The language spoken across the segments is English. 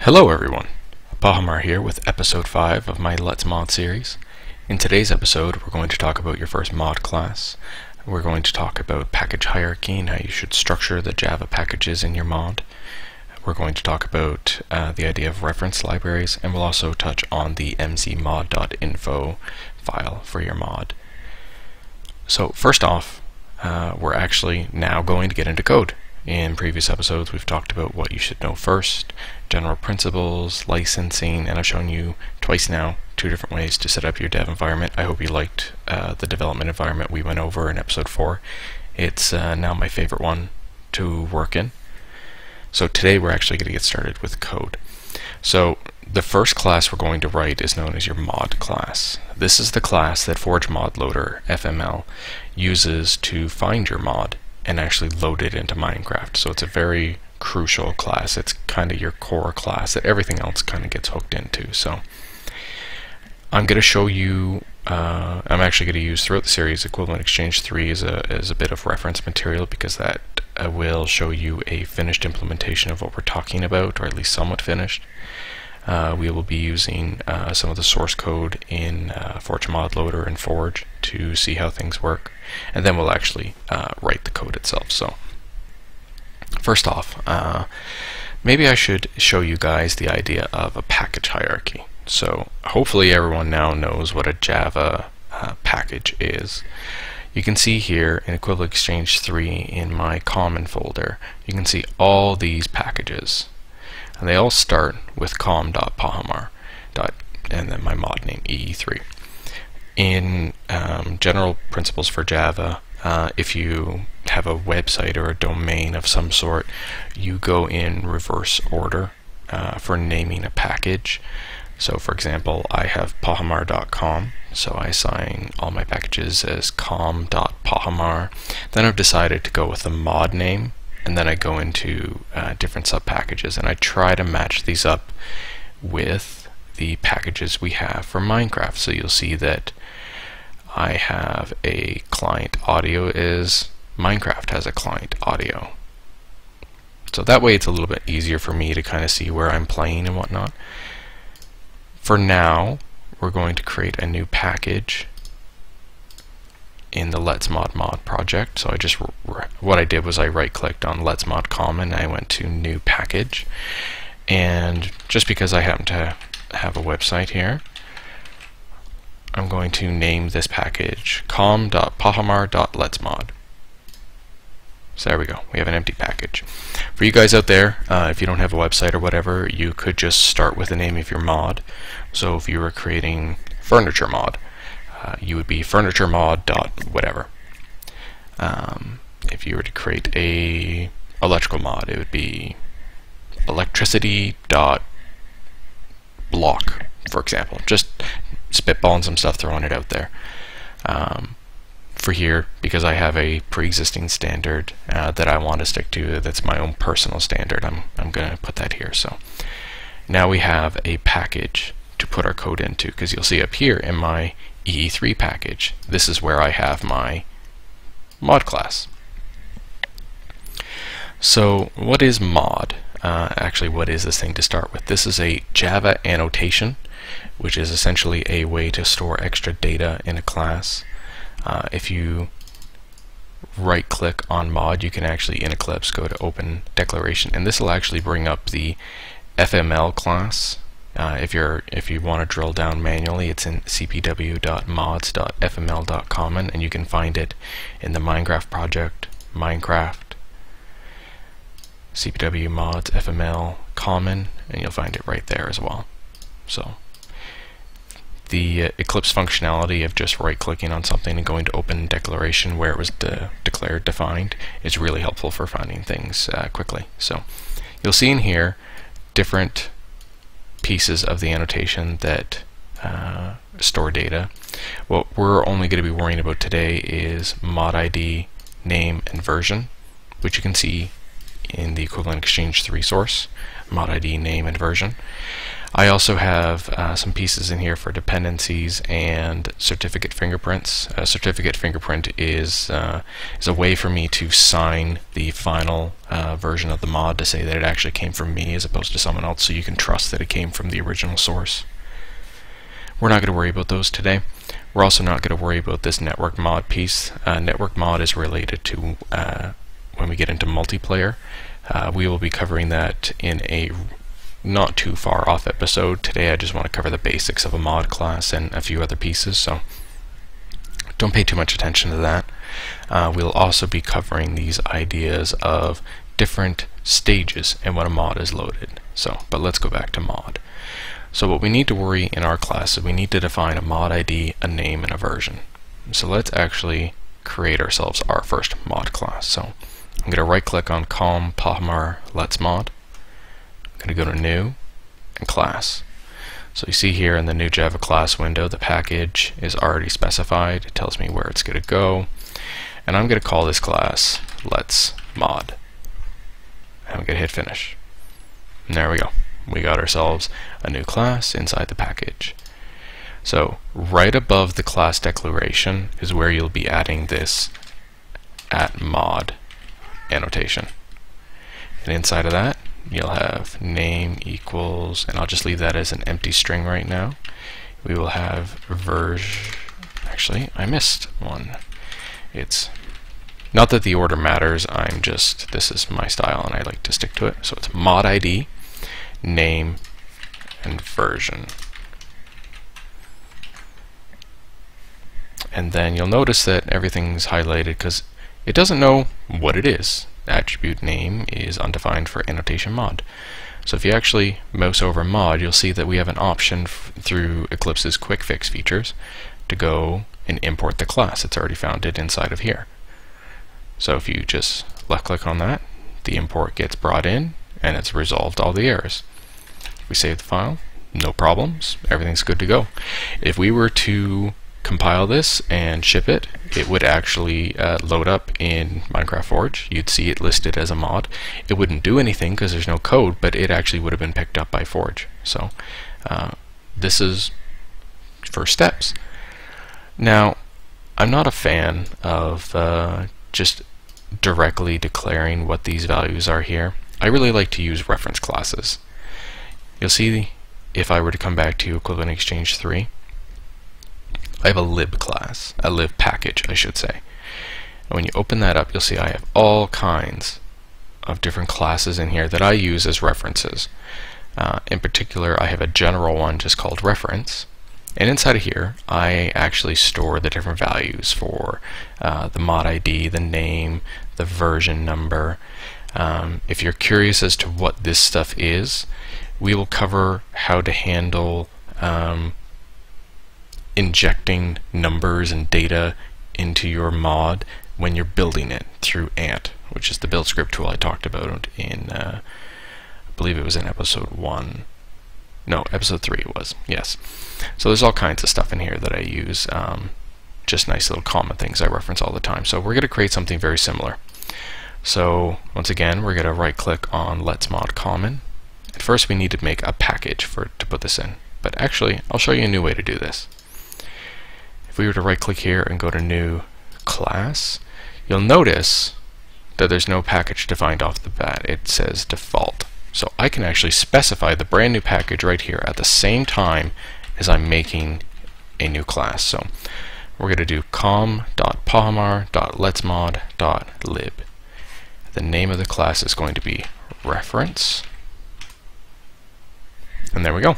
Hello everyone, Pahimar here with episode 5 of my Let's Mod series. In today's episode we're going to talk about your first mod class. We're going to talk about package hierarchy and how you should structure the Java packages in your mod. We're going to talk about the idea of reference libraries, and we'll also touch on the mcmod.info file for your mod. So first off, we're actually now going to get into code. In previous episodes we've talked about what you should know first, general principles, licensing, and I've shown you twice now 2 different ways to set up your dev environment. I hope you liked the development environment we went over in episode 4. It's now my favorite one to work in. So today we're actually going to get started with code. So the first class we're going to write is known as your mod class. This is the class that Forge Mod Loader FML uses to find your mod and actually load it into Minecraft. So it's a very crucial class. It's kind of your core class that everything else kind of gets hooked into. So I'm going to show you, I'm actually going to use throughout the series Equivalent Exchange 3 as a bit of reference material, because that will show you a finished implementation of what we're talking about, or at least somewhat finished. We will be using some of the source code in Forge Mod Loader and Forge to see how things work, and then we'll actually write the code itself. So first off, maybe I should show you guys the idea of a package hierarchy. So hopefully everyone now knows what a Java package is. You can see here in Equivalent Exchange 3 in my common folder, you can see all these packages. And they all start with com.pahimar, and then my mod name EE3. In general principles for Java, if you have a website or a domain of some sort, you go in reverse order for naming a package. So for example, I have pahimar.com, so I assign all my packages as com.pahimar. Then I've decided to go with the mod name, and then I go into different sub-packages, and I try to match these up with the packages we have for Minecraft. So you'll see that I have a client audio is Minecraft has a client audio. So that way it's a little bit easier for me to kind of see where I'm playing and whatnot. For now, we're going to create a new package in the Let's Mod project. So what I did was I right-clicked on Let's Mod Common, and I went to New Package, and just because I happen to have a website here, I'm going to name this package com.pahimar.letsmod. So there we go, we have an empty package. For you guys out there, if you don't have a website or whatever, you could just start with the name of your mod. So if you were creating furniture mod, you would be furniture mod dot whatever. If you were to create a electrical mod, it would be electricity dot block, for example. Just spitballing some stuff, throwing it out there. For here, because I have a pre-existing standard that I want to stick to, that's my own personal standard, I'm going to put that here. So now we have a package to put our code into, because you'll see up here in my EE3 package, this is where I have my mod class. So what is mod? Actually, what is this thing to start with? This is a Java annotation, which is essentially a way to store extra data in a class. If you right click on mod, you can actually in Eclipse go to open declaration, and this will actually bring up the FML class. If you want to drill down manually, it's in cpw.mods.fml.common, and you can find it in the Minecraft project, Minecraft, cpw mods fml common, and you'll find it right there as well. So the Eclipse functionality of just right-clicking on something and going to open declaration where it was declared defined is really helpful for finding things quickly. So you'll see in here different pieces of the annotation that store data. What we're only going to be worrying about today is mod ID, name, and version, which you can see in the Equivalent Exchange 3 source, mod ID, name, and version. I also have some pieces in here for dependencies and certificate fingerprints. A certificate fingerprint is a way for me to sign the final version of the mod to say that it actually came from me as opposed to someone else, so you can trust that it came from the original source. We're not going to worry about those today. We're also not going to worry about this network mod piece. Network mod is related to when we get into multiplayer. We will be covering that in a not too far off episode. Today I just want to cover the basics of a mod class and a few other pieces, so don't pay too much attention to that. We'll also be covering these ideas of different stages and when a mod is loaded. But let's go back to mod. So what we need to worry in our class is we need to define a mod ID, a name, and a version. So let's actually create ourselves our first mod class. So I'm going to right click on com Pahimar let's mod. I'm going to go to new and class. So you see here in the new Java class window, the package is already specified. It tells me where it's going to go, and I'm going to call this class let's mod. And I'm going to hit finish. And there we go. We got ourselves a new class inside the package. So right above the class declaration is where you'll be adding this @mod annotation. And inside of that, you'll have name equals, and I'll just leave that as an empty string right now. We will have version. Actually, I missed one. It's not that the order matters. This is my style and I like to stick to it. So it's mod ID, name, and version. And then you'll notice that everything's highlighted because it doesn't know what it is. Attribute name is undefined for annotation mod. So if you actually mouse over mod, you'll see that we have an option through Eclipse's quick fix features to go and import the class. It's already found it inside of here. So if you just left click on that, the import gets brought in and it's resolved all the errors. We save the file, no problems, everything's good to go. If we were to compile this and ship it, it would actually load up in Minecraft Forge. You'd see it listed as a mod. It wouldn't do anything because there's no code, but it actually would have been picked up by Forge. So this is first steps. Now, I'm not a fan of just directly declaring what these values are here. I really like to use reference classes. You'll see if I were to come back to Equivalent Exchange 3, I have a lib class, a lib package, I should say. And when you open that up, you'll see I have all kinds of different classes in here that I use as references. In particular, I have a general one just called reference. And inside of here, I actually store the different values for the mod ID, the name, the version number. If you're curious as to what this stuff is, we will cover how to handle injecting numbers and data into your mod when you're building it through Ant, which is the build script tool I talked about in, I believe it was in episode 1. No, episode 3 it was, yes. So there's all kinds of stuff in here that I use, just nice little common things I reference all the time. So we're going to create something very similar. So once again, we're going to right click on Let's Mod Common. At first we need to make a package to put this in, but actually I'll show you a new way to do this. If we were to right click here and go to New Class, you'll notice that there's no package defined off the bat. It says default. So I can actually specify the brand new package right here at the same time as I'm making a new class. So we're going to do com.pahimar.letsmod.lib. The name of the class is going to be reference. And there we go.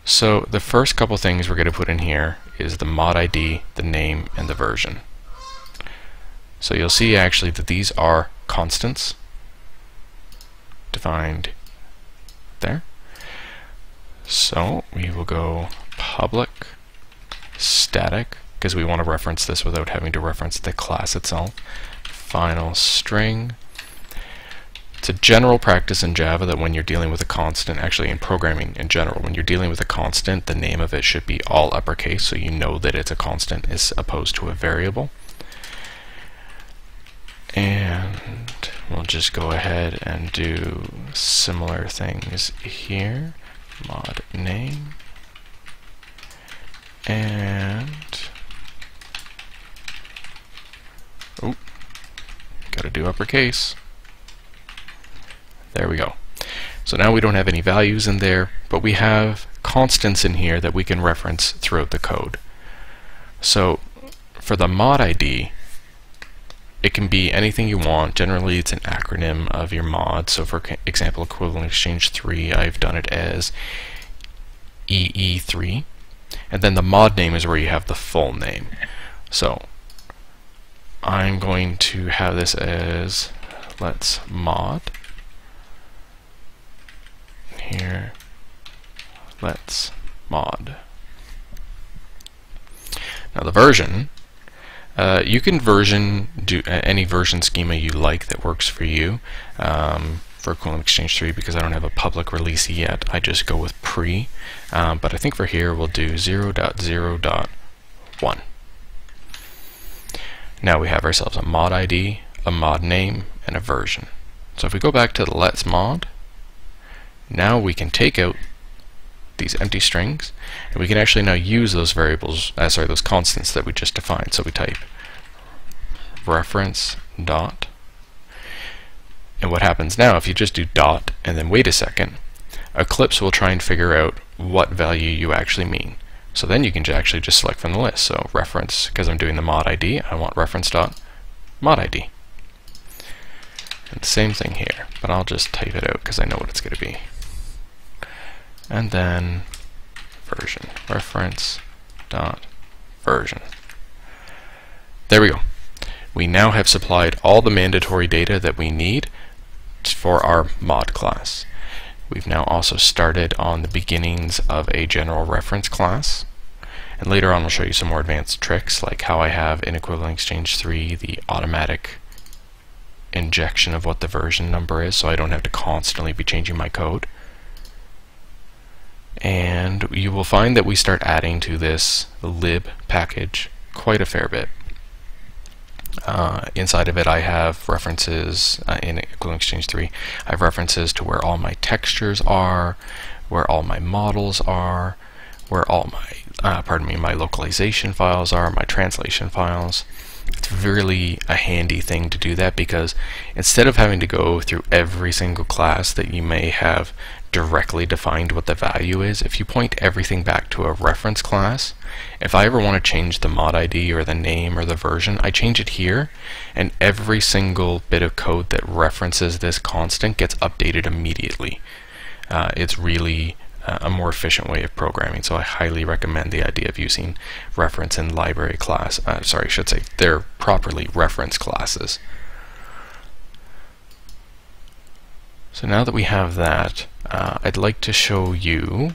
So the first couple things we're going to put in here is the mod ID, the name, and the version. So you'll see actually that these are constants defined there. So we will go public static, because we want to reference this without having to reference the class itself. Final string. It's a general practice in Java that when you're dealing with a constant, actually in programming in general, when you're dealing with a constant, the name of it should be all uppercase so you know that it's a constant as opposed to a variable. And we'll just go ahead and do similar things here. mod name, and oh, gotta do uppercase. There we go. So now we don't have any values in there, but we have constants in here that we can reference throughout the code. So for the mod ID, it can be anything you want. Generally, it's an acronym of your mod. So for example, equivalent exchange 3, I've done it as EE3. And then the mod name is where you have the full name. So I'm going to have this as let's mod. Here, let's mod. Now the version, you can do any version schema you like that works for you. For equivalent exchange 3, because I don't have a public release yet, I just go with pre. But I think for here we'll do 0.0.1. Now we have ourselves a mod ID, a mod name, and a version. So if we go back to the let's mod, now we can take out these empty strings, and we can actually now use those variables, those constants that we just defined. So we type reference dot, and what happens now, if you just do dot and then wait a second, Eclipse will try and figure out what value you actually mean. So then you can actually just select from the list. So reference, because I'm doing the mod ID, I want reference dot mod ID. And the same thing here, but I'll just type it out because I know what it's going to be. And then version, reference dot version. There we go. We now have supplied all the mandatory data that we need for our mod class. We've now also started on the beginnings of a general reference class, and later on I'll show you some more advanced tricks, like how I have in equivalent exchange 3 the automatic injection of what the version number is, so I don't have to constantly be changing my code. And you will find that we start adding to this lib package quite a fair bit. Inside of it I have references, in equivalent exchange 3, I have references to where all my textures are, where all my models are, where all my, my localization files are, my translation files. It's really a handy thing to do that, because instead of having to go through every single class that you may have directly defined what the value is, if you point everything back to a reference class, if I ever want to change the mod ID or the name or the version, I change it here, and every single bit of code that references this constant gets updated immediately. It's really a more efficient way of programming, so I highly recommend the idea of using reference and library class. Sorry, I should say they're properly reference classes. So now that we have that, I'd like to show you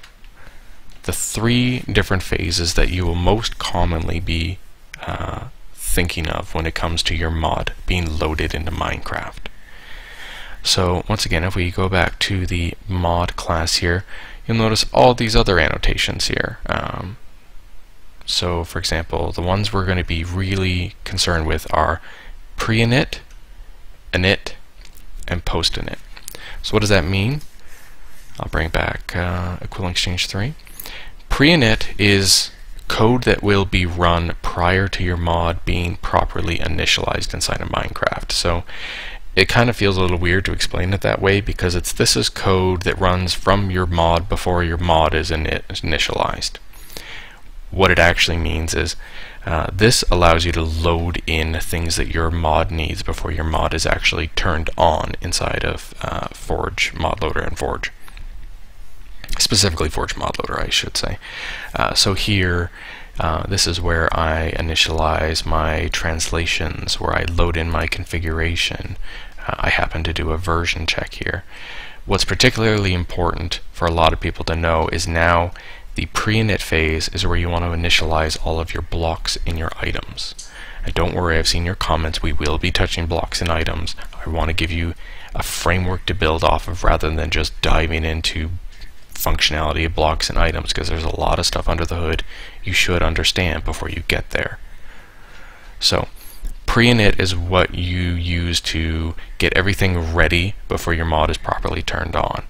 the 3 different phases that you will most commonly be thinking of when it comes to your mod being loaded into Minecraft. So once again, if we go back to the mod class here, you'll notice all these other annotations here. So for example, the ones we're going to be really concerned with are pre-init, init, and post-init. So what does that mean? I'll bring back equivalent exchange 3. Pre-init is code that will be run prior to your mod being properly initialized inside of Minecraft. So it kind of feels a little weird to explain it that way, because this is code that runs from your mod before your mod is initialized. What it actually means is this allows you to load in things that your mod needs before your mod is actually turned on inside of Forge, ModLoader, and Forge. Specifically Forge ModLoader, I should say. So here, this is where I initialize my translations, where I load in my configuration. I happen to do a version check here. What's particularly important for a lot of people to know is now the pre-init phase is where you want to initialize all of your blocks in your items. And don't worry, I've seen your comments. We will be touching blocks and items. I want to give you a framework to build off of rather than just diving into functionality of blocks and items, because there's a lot of stuff under the hood you should understand before you get there. So pre-init is what you use to get everything ready before your mod is properly turned on.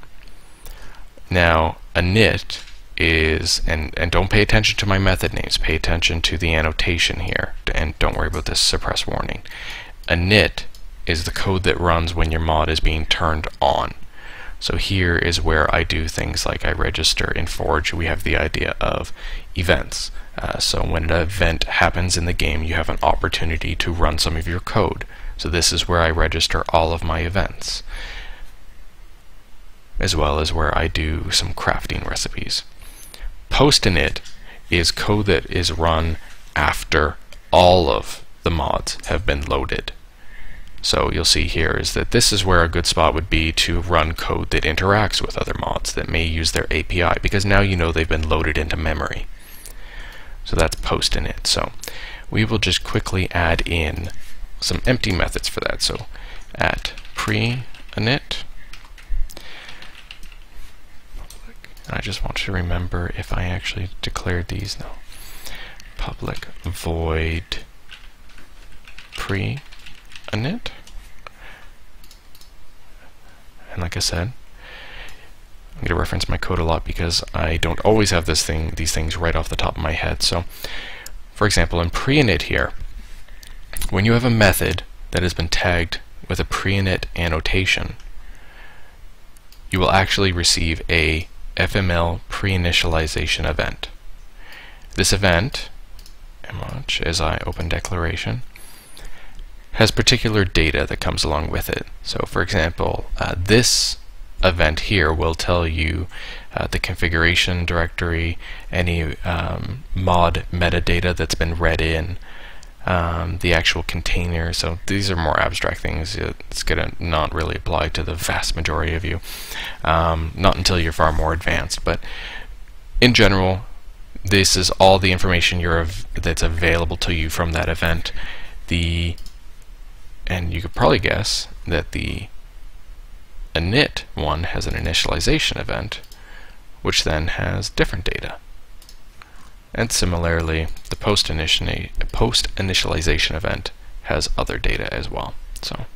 Now, init is, and don't pay attention to my method names, pay attention to the annotation here, and don't worry about this suppress warning. Init is the code that runs when your mod is being turned on. So here is where I do things like I register. In Forge we have the idea of events. So when an event happens in the game, you have an opportunity to run some of your code. So this is where I register all of my events, as well as where I do some crafting recipes. Post init is code that is run after all of the mods have been loaded. So you'll see here is that this is where a good spot would be to run code that interacts with other mods that may use their API, because now you know they've been loaded into memory. So that's post init. So we will just quickly add in some empty methods for that. So at pre init, I just want you to remember if I actually declared these. No, public void pre init, and like I said, I'm going to reference my code a lot because I don't always have these things right off the top of my head. So for example, in pre-init here, when you have a method that has been tagged with a pre-init annotation, you will actually receive a FML pre-initialization event. This event, as I open declaration, has particular data that comes along with it. So for example, this event here will tell you the configuration directory, any mod metadata that's been read in, the actual container. So these are more abstract things. It's going to not really apply to the vast majority of you, not until you're far more advanced. But in general, this is all the information that's available to you from that event. And you could probably guess that the init one has an initialization event, which then has different data. And similarly, the post initialization event has other data as well. So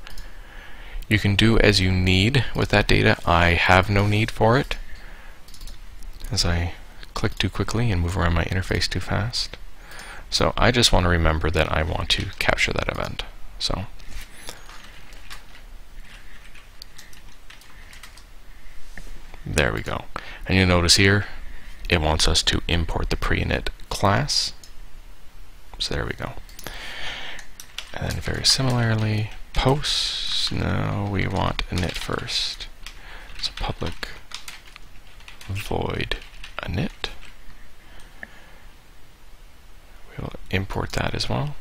you can do as you need with that data. I have no need for it, as I click too quickly and move around my interface too fast. So I just want to remember that I want to capture that event. So there we go. And you'll notice here it wants us to import the pre-init class. So there we go. And then very similarly, posts, no, we want init first. So public void init. We will import that as well.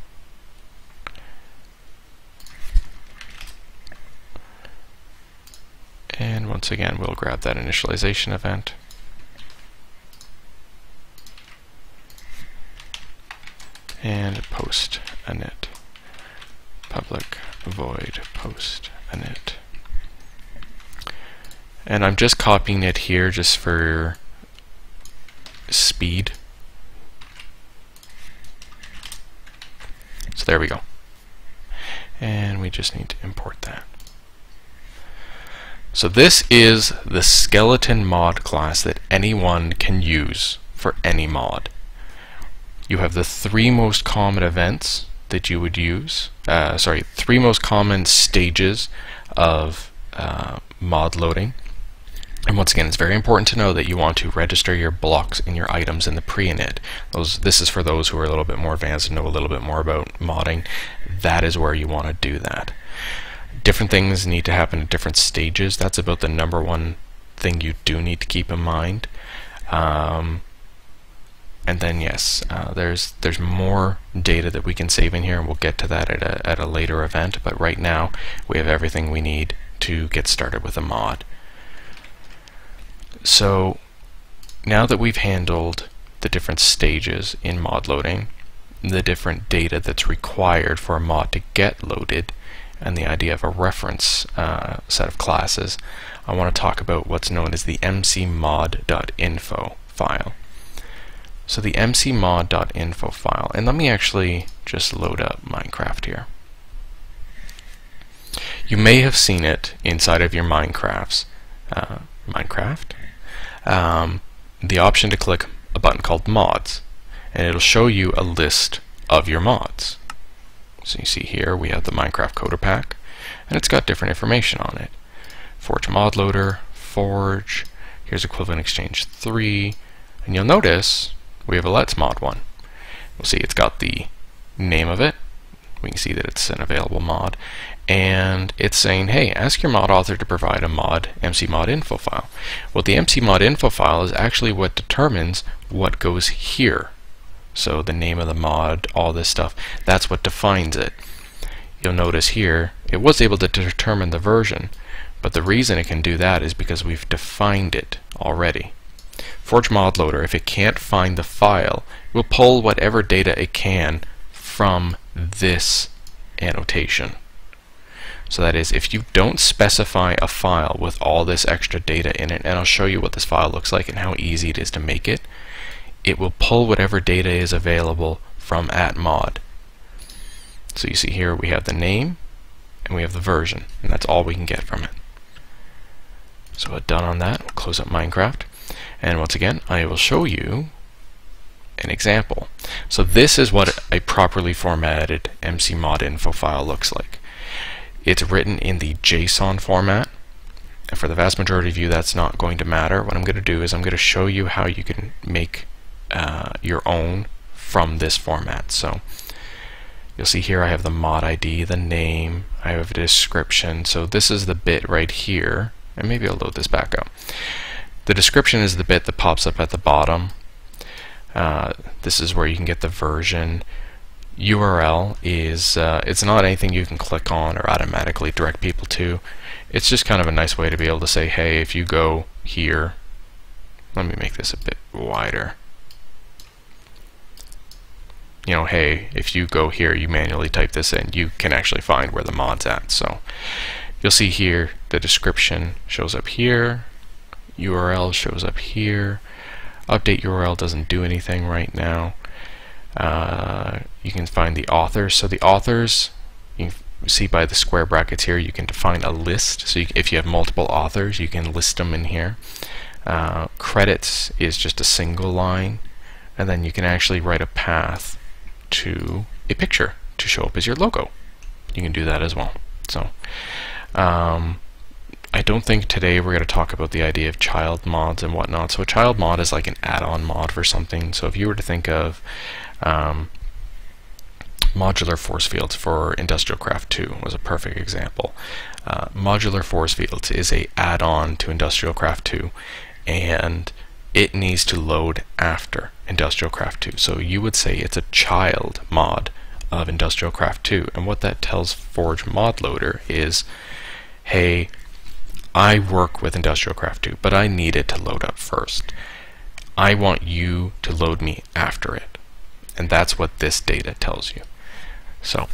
And once again, we'll grab that initialization event. And post init. Public void post init. And I'm just copying it here just for speed. So there we go. And we just need to import that. So this is the skeleton mod class that anyone can use for any mod. You have the three most common events that you would use, three most common stages of mod loading. And once again, it's very important to know that you want to register your blocks and your items in the pre-init. This is for those who are a little bit more advanced and know a little bit more about modding. That is where you want to do that. Different things need to happen at different stages. That's about the number one thing you do need to keep in mind. And then yes, there's more data that we can save in here, and we'll get to that at a later event. But right now, we have everything we need to get started with a mod. So now that we've handled the different stages in mod loading, the different data that's required for a mod to get loaded, and the idea of a reference set of classes, I want to talk about what's known as the mcmod.info file. So the mcmod.info file, and let me actually just load up Minecraft here. You may have seen it inside of your Minecraft. the option to click a button called Mods, and it'll show you a list of your mods. So you see here we have the Minecraft Coder Pack, and it's got different information on it. Forge Mod Loader, Forge, here's Equivalent Exchange 3, and you'll notice we have a Let's Mod one. We'll see it's got the name of it. We can see that it's an available mod, and it's saying, hey, ask your mod author to provide a mod mcmod.info file. Well, the mcmod.info file is actually what determines what goes here. So the name of the mod, all this stuff, that's what defines it. You'll notice here it was able to determine the version, but the reason it can do that is because we've defined it already. Forge Mod Loader, if it can't find the file, will pull whatever data it can from this annotation. So that is, if you don't specify a file with all this extra data in it, and I'll show you what this file looks like and how easy it is to make it, it will pull whatever data is available from @mod. So you see here we have the name and we have the version, and that's all we can get from it. So we're done on that. We'll close up Minecraft, and once again I will show you an example. So this is what a properly formatted mcmod.info file looks like. It's written in the JSON format, and for the vast majority of you that's not going to matter. What I'm going to do is I'm going to show you how you can make your own from this format. So you'll see here I have the mod ID, the name, I have a description. So this is the bit right here, and maybe I'll load this back up. The description is the bit that pops up at the bottom. This is where you can get the version. URL is it's not anything you can click on or automatically direct people to. It's just kind of a nice way to be able to say, hey, if you go here, let me make this a bit wider. You know, hey, if you go here, you manually type this in, you can actually find where the mod's at. So you'll see here the description shows up here, URL shows up here. Update URL doesn't do anything right now. You can find the authors. So the authors, you can see by the square brackets here, you can define a list. So if you have multiple authors, you can list them in here. Credits is just a single line, and then you can actually write a path to a picture to show up as your logo. You can do that as well. So I don't think today we're going to talk about the idea of child mods and whatnot. So a child mod is like an add-on mod for something. So if you were to think of modular force fields for Industrial Craft 2 was a perfect example. Modular force fields is a add-on to Industrial Craft 2, and it needs to load after Industrial Craft 2. So you would say it's a child mod of Industrial Craft 2, and what that tells Forge Mod Loader is, hey, I work with Industrial Craft 2, but I need it to load up first. I want you to load me after it. And that's what this data tells you. So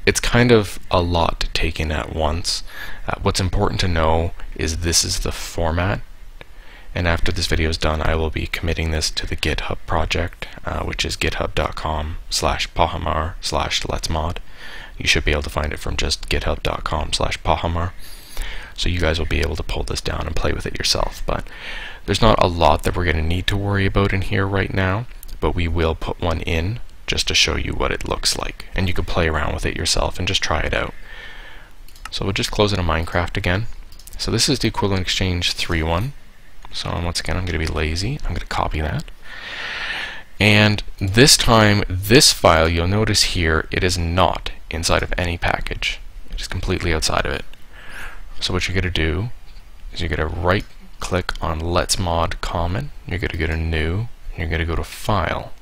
it's kind of a lot to take in at once. What's important to know is this is the format. And after this video is done, I will be committing this to the GitHub project, which is github.com/pahimar/letsmod. You should be able to find it from just github.com/pahimar. So you guys will be able to pull this down and play with it yourself. But there's not a lot that we're going to need to worry about in here right now, but we will put one in just to show you what it looks like. And you can play around with it yourself and just try it out. So we'll just close it in Minecraft again. So this is the Equivalent Exchange 3 one. So once again, I'm going to be lazy. I'm going to copy that. And this time, this file, you'll notice here, it is not inside of any package. It is completely outside of it. So what you're going to do is you're going to right click on Let's Mod Common. You're going to go to New. And you're going to go to File.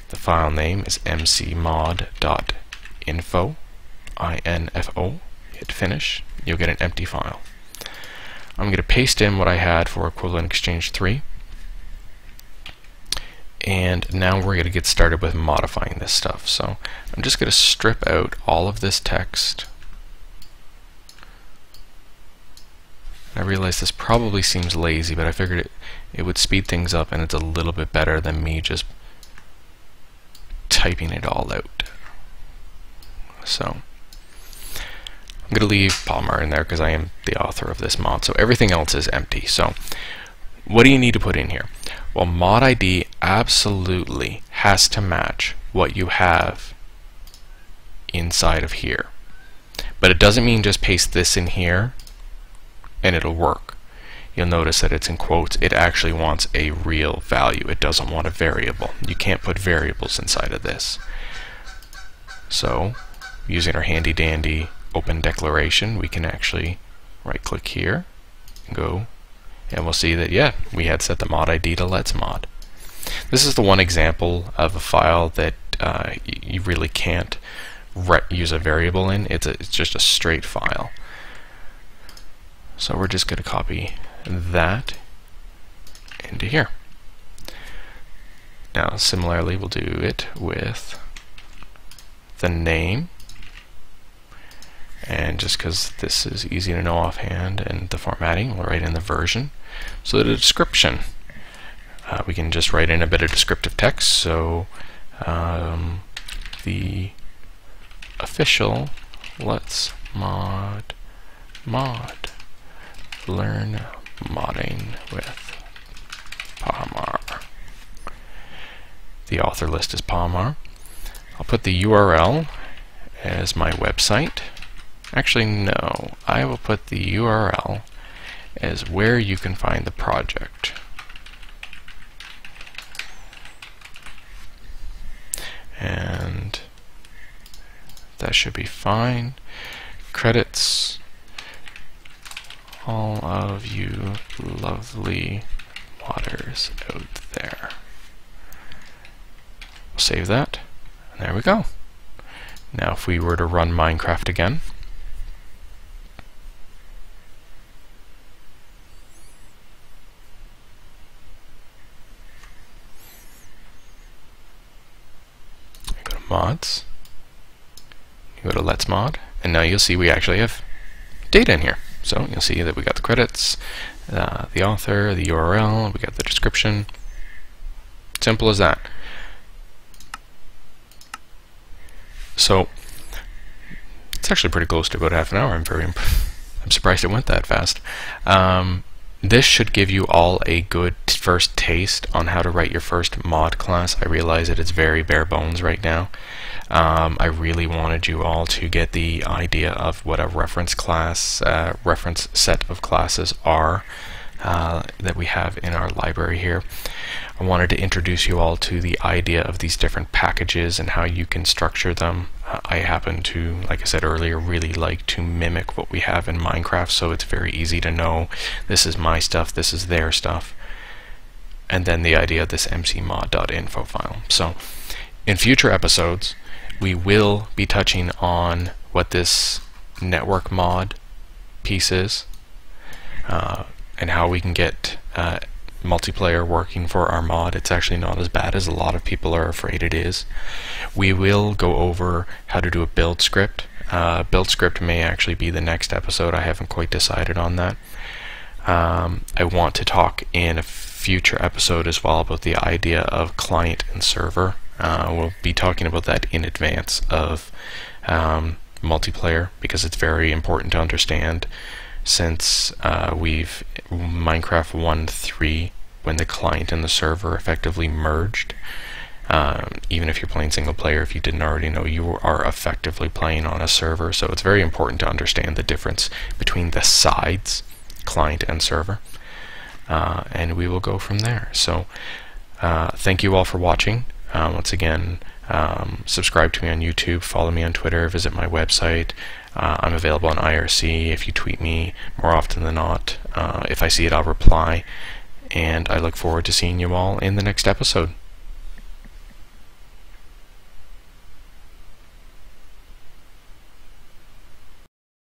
The file name is mcmod.info. INFO. Hit Finish. You'll get an empty file. I'm going to paste in what I had for Equivalent Exchange 3. And now we're going to get started with modifying this stuff. So I'm just going to strip out all of this text. I realize this probably seems lazy, but I figured it would speed things up, and it's a little bit better than me just typing it all out. So I'm going to leave Pahimar in there because I am the author of this mod, so everything else is empty. So what do you need to put in here? Well, mod ID absolutely has to match what you have inside of here. But it doesn't mean just paste this in here and it'll work. You'll notice that it's in quotes. It actually wants a real value. It doesn't want a variable. You can't put variables inside of this. So, using our handy dandy open declaration, we can actually right click here and go, and we'll see that, yeah, we had set the mod ID to let's mod. This is the one example of a file that you really can't use a variable in. It's just a straight file. So we're just going to copy that into here. Now similarly we'll do it with the name, and just because this is easy to know offhand, and the formatting, we'll write in the version. So the description, we can just write in a bit of descriptive text. So the official let's mod learn modding with Pahimar. The author list is Pahimar. I'll put the URL as my website. Actually, no, I will put the URL as where you can find the project. And that should be fine. Credits all of you lovely modders out there. We'll save that, and there we go. Now if we were to run Minecraft again, go to mods, you go to let's mod, and now you'll see we actually have data in here. So you'll see that we got the credits, the author, the URL, we got the description. Simple as that. So it's actually pretty close to about half an hour. I'm surprised it went that fast. This should give you all a good first taste on how to write your first mod class. I realize that it's very bare bones right now. I really wanted you all to get the idea of what a reference class, reference set of classes are that we have in our library here. I wanted to introduce you all to the idea of these different packages and how you can structure them. I happen to, like I said earlier, really like to mimic what we have in Minecraft, so it's very easy to know this is my stuff, this is their stuff. And then the idea of this mcmod.info file. So in future episodes, we will be touching on what this network mod piece is, and how we can get multiplayer working for our mod. It's actually not as bad as a lot of people are afraid it is. We will go over how to do a build script. Build script may actually be the next episode. I haven't quite decided on that. I want to talk in a future episode as well about the idea of client and server. We'll be talking about that in advance of multiplayer, because it's very important to understand, since we've Minecraft 1.3, when the client and the server effectively merged. Even if you're playing single player, if you didn't already know, you are effectively playing on a server, so it's very important to understand the difference between the sides, client and server, and we will go from there. So thank you all for watching. Once again, subscribe to me on YouTube, follow me on Twitter, visit my website. I'm available on IRC. If you tweet me more often than not, if I see it, I'll reply, and I look forward to seeing you all in the next episode.